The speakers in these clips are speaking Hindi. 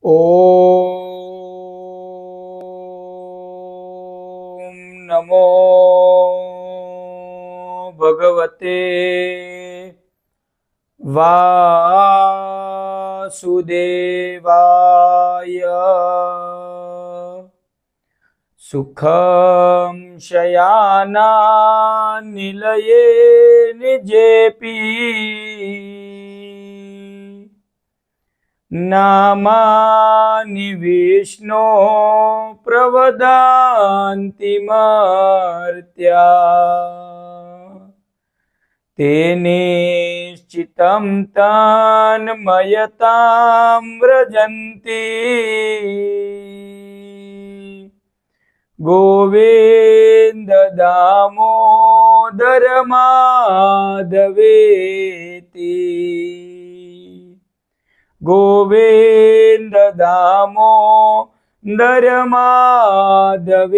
ओम नमो भगवते वासुदेवाय। सुखं शयाना निलये निजेपि नामानि विष्णो प्रवदान्ति मर्त्या तेनिश्चितं तन्मयतां व्रजन्ति। गोविन्द दामोदर माधवेति। गोविन्द दामोदर माधवेति।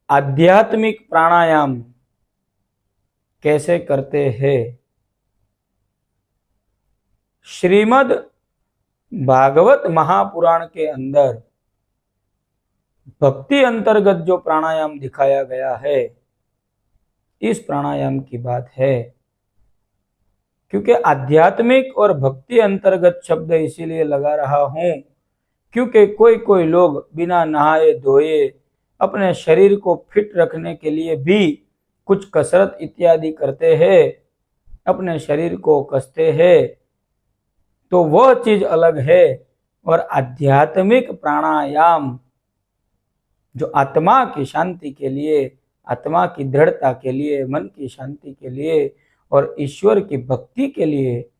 आध्यात्मिक प्राणायाम कैसे करते हैं? श्रीमद् भागवत महापुराण के अंदर भक्ति अंतर्गत जो प्राणायाम दिखाया गया है, इस प्राणायाम की बात है। क्योंकि आध्यात्मिक और भक्ति अंतर्गत शब्द इसीलिए लगा रहा हूं क्योंकि कोई कोई लोग बिना नहाए धोए अपने शरीर को फिट रखने के लिए भी कुछ कसरत इत्यादि करते हैं, अपने शरीर को कसते हैं, तो वह चीज अलग है। और आध्यात्मिक प्राणायाम जो आत्मा की शांति के लिए, आत्मा की दृढ़ता के लिए, मन की शांति के लिए और ईश्वर की भक्ति के लिए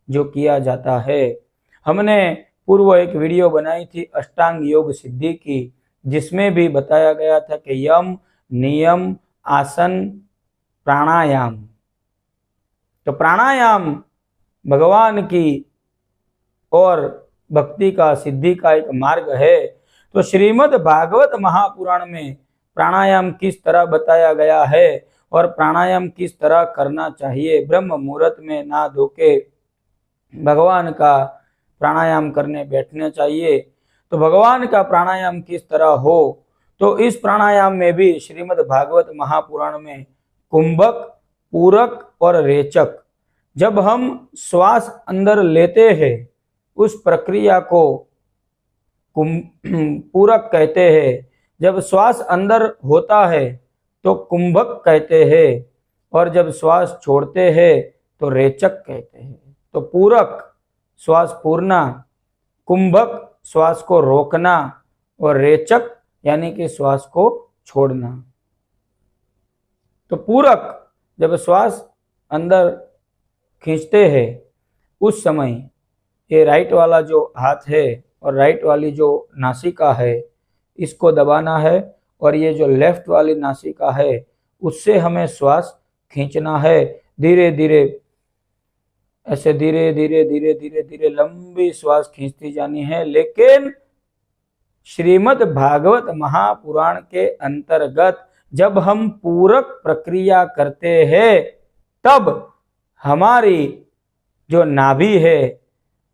जो किया जाता है। हमने पूर्व एक वीडियो बनाई थी अष्टांग योग सिद्धि की, जिसमें भी बताया गया था कि यम, नियम, आसन, प्राणायाम। तो प्राणायाम भगवान की और भक्ति का, सिद्धि का एक मार्ग है। तो श्रीमद् भागवत महापुराण में प्राणायाम किस तरह बताया गया है और प्राणायाम किस तरह करना चाहिए, ब्रह्म मुहूर्त में ना धोके भगवान का प्राणायाम करने बैठना चाहिए। तो भगवान का प्राणायाम किस तरह हो, तो इस प्राणायाम में भी श्रीमद् भागवत महापुराण में कुंभक, पूरक और रेचक, जब हम श्वास अंदर लेते हैं उस प्रक्रिया को पूरक कहते हैं, जब श्वास अंदर होता है तो कुंभक कहते हैं, और जब श्वास छोड़ते हैं तो रेचक कहते हैं। तो पूरक श्वास पूरना, कुंभक श्वास को रोकना और रेचक यानी कि श्वास को छोड़ना। तो पूरक जब श्वास अंदर खींचते हैं उस समय ये राइट वाला जो हाथ है और राइट वाली जो नासिका है इसको दबाना है, और ये जो लेफ्ट वाली नासिका है उससे हमें श्वास खींचना है। धीरे धीरे ऐसे धीरे धीरे धीरे धीरे धीरे लंबी श्वास खींचती जानी है। लेकिन श्रीमद् भागवत महापुराण के अंतर्गत जब हम पूरक प्रक्रिया करते हैं तब हमारी जो नाभि है,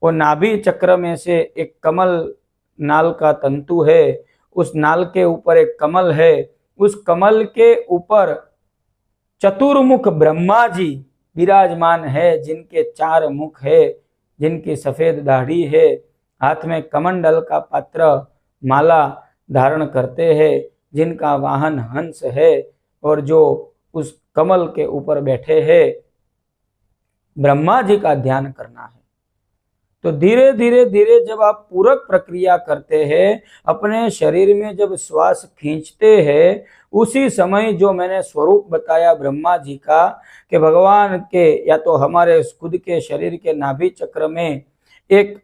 वो नाभि चक्र में से एक कमल नाल का तंतु है, उस नाल के ऊपर एक कमल है, उस कमल के ऊपर चतुर्मुख ब्रह्मा जी विराजमान है, जिनके 4 मुख है, जिनकी सफेद दाढ़ी है, हाथ में कमंडल का पात्र माला धारण करते हैं, जिनका वाहन हंस है और जो उस कमल के ऊपर बैठे हैं, ब्रह्मा जी का ध्यान करना है। तो धीरे धीरे धीरे जब आप पूरक प्रक्रिया करते हैं, अपने शरीर में जब श्वास खींचते हैं, उसी समय जो मैंने स्वरूप बताया ब्रह्मा जी का कि भगवान के या तो हमारे खुद के शरीर के नाभि चक्र में एक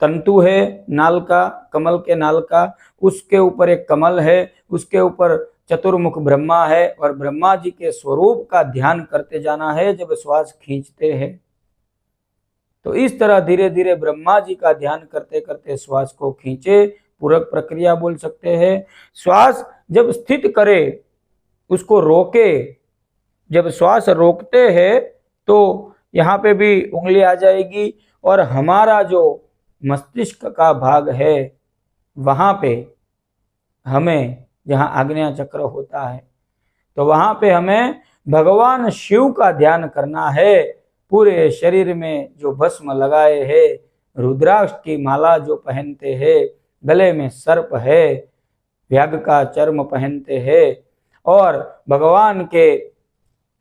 तंतु है नाल का, कमल के नाल का, उसके ऊपर एक कमल है, उसके ऊपर चतुर्मुख ब्रह्मा है, और ब्रह्मा जी के स्वरूप का ध्यान करते जाना है जब श्वास खींचते हैं। तो इस तरह धीरे धीरे ब्रह्मा जी का ध्यान करते करते श्वास को खींचे, पूरक प्रक्रिया बोल सकते हैं। श्वास जब स्थित करे उसको रोके, जब श्वास रोकते हैं तो यहाँ पे भी उंगली आ जाएगी और हमारा जो मस्तिष्क का भाग है वहां पे हमें, जहाँ आज्ञा चक्र होता है, तो वहां पे हमें भगवान शिव का ध्यान करना है। पूरे शरीर में जो भस्म लगाए है, रुद्राक्ष की माला जो पहनते हैं, गले में सर्प है, व्याघ का चर्म पहनते हैं और भगवान के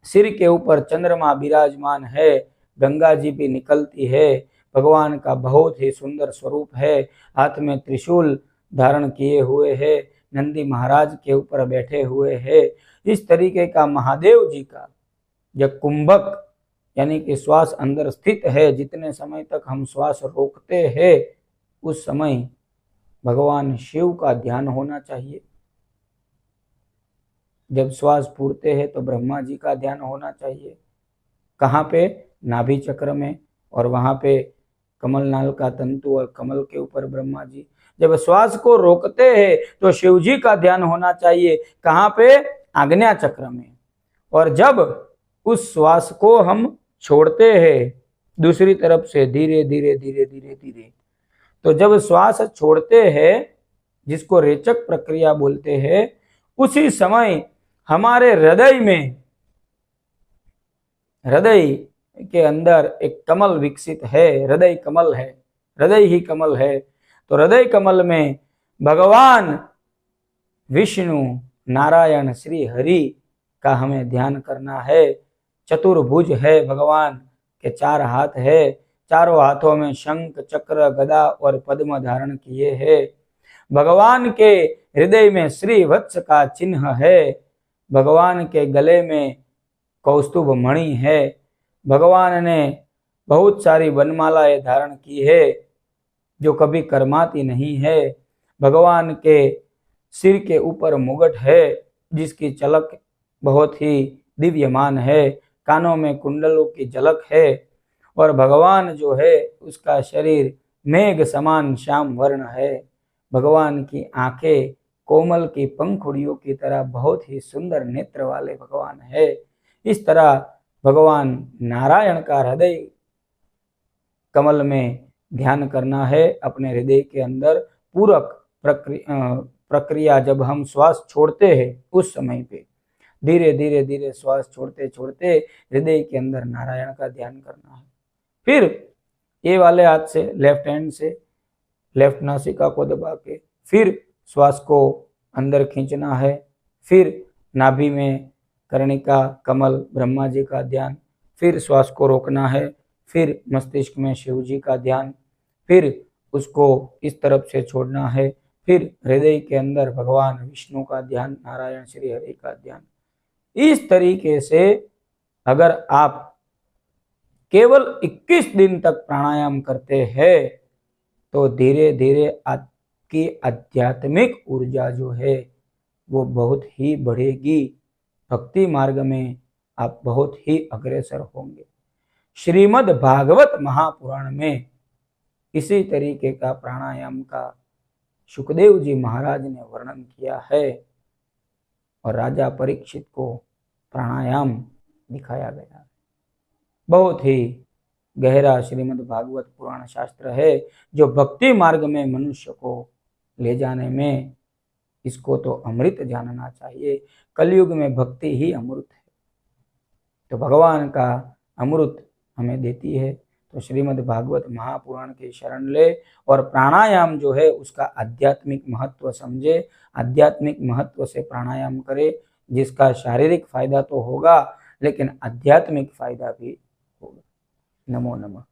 सिर के ऊपर चंद्रमा विराजमान है, गंगा जी भी निकलती है, भगवान का बहुत ही सुंदर स्वरूप है, हाथ में त्रिशूल धारण किए हुए है, नंदी महाराज के ऊपर बैठे हुए है। इस तरीके का महादेव जी का जब कुंभक यानी कि श्वास अंदर स्थित है, जितने समय तक हम श्वास रोकते हैं उस समय भगवान शिव का ध्यान होना चाहिए। जब श्वास फूलते हैं तो ब्रह्मा जी का ध्यान होना चाहिए। कहाँ पे? नाभि चक्र में, और वहां पे कमल नाल का तंतु और कमल के ऊपर ब्रह्मा जी। जब श्वास को रोकते हैं तो शिव जी का ध्यान होना चाहिए। कहाँ पे? आज्ञा चक्र में। और जब उस श्वास को हम छोड़ते हैं दूसरी तरफ से धीरे धीरे धीरे धीरे धीरे, तो जब श्वास छोड़ते हैं, जिसको रेचक प्रक्रिया बोलते हैं, उसी समय हमारे हृदय के अंदर एक कमल विकसित है, हृदय कमल है, हृदय ही कमल है। तो हृदय कमल में भगवान विष्णु, नारायण, श्री हरि का हमें ध्यान करना है। चतुर्भुज है भगवान के, 4 हाथ है, चारों हाथों में शंख, चक्र, गदा और पद्म धारण किए हैं। भगवान के हृदय में श्री वत्स का चिन्ह है, भगवान के गले में कौस्तुभ मणि है, भगवान ने बहुत सारी वनमालाएं धारण की है जो कभी कर्माती नहीं है। भगवान के सिर के ऊपर मुगट है जिसकी झलक बहुत ही दिव्यमान है, कानों में कुंडलों की झलक है, और भगवान जो है उसका शरीर मेघ समान श्याम वर्ण है। भगवान की आंखें कोमल की पंखुड़ियों की तरह बहुत ही सुंदर नेत्र वाले भगवान है। इस तरह भगवान नारायण का हृदय कमल में ध्यान करना है। अपने हृदय के अंदर पूरक प्रक्रिया जब हम श्वास छोड़ते हैं उस समय पे धीरे धीरे धीरे श्वास छोड़ते छोड़ते हृदय के अंदर नारायण का ध्यान करना है। फिर ये वाले हाथ से, लेफ्ट हैंड से, लेफ्ट नासिका को दबा के फिर श्वास को अंदर खींचना है। फिर नाभि में कर्णिका, कमल, ब्रह्मा जी का ध्यान, फिर श्वास को रोकना है, फिर मस्तिष्क में शिव जी का ध्यान, फिर उसको इस तरफ से छोड़ना है, फिर हृदय के अंदर भगवान विष्णु का ध्यान, नारायण श्री हरि का ध्यान। इस तरीके से अगर आप केवल 21 दिन तक प्राणायाम करते हैं तो धीरे धीरे आपकी आध्यात्मिक ऊर्जा जो है वो बहुत ही बढ़ेगी। भक्ति मार्ग में आप बहुत ही अग्रसर होंगे। श्रीमद् भागवत महापुराण में इसी तरीके का प्राणायाम का सुखदेव जी महाराज ने वर्णन किया है और राजा परीक्षित को प्राणायाम दिखाया गया है। बहुत ही गहरा श्रीमद् भागवत पुराण शास्त्र है जो भक्ति मार्ग में मनुष्य को ले जाने में, इसको तो अमृत जानना चाहिए। कलयुग में भक्ति ही अमृत है, तो भगवान का अमृत हमें देती है। तो श्रीमद् भागवत महापुराण की शरण ले और प्राणायाम जो है उसका आध्यात्मिक महत्व समझे, आध्यात्मिक महत्व से प्राणायाम करे, जिसका शारीरिक फायदा तो होगा लेकिन आध्यात्मिक फायदा भी होगा। नमो नमः।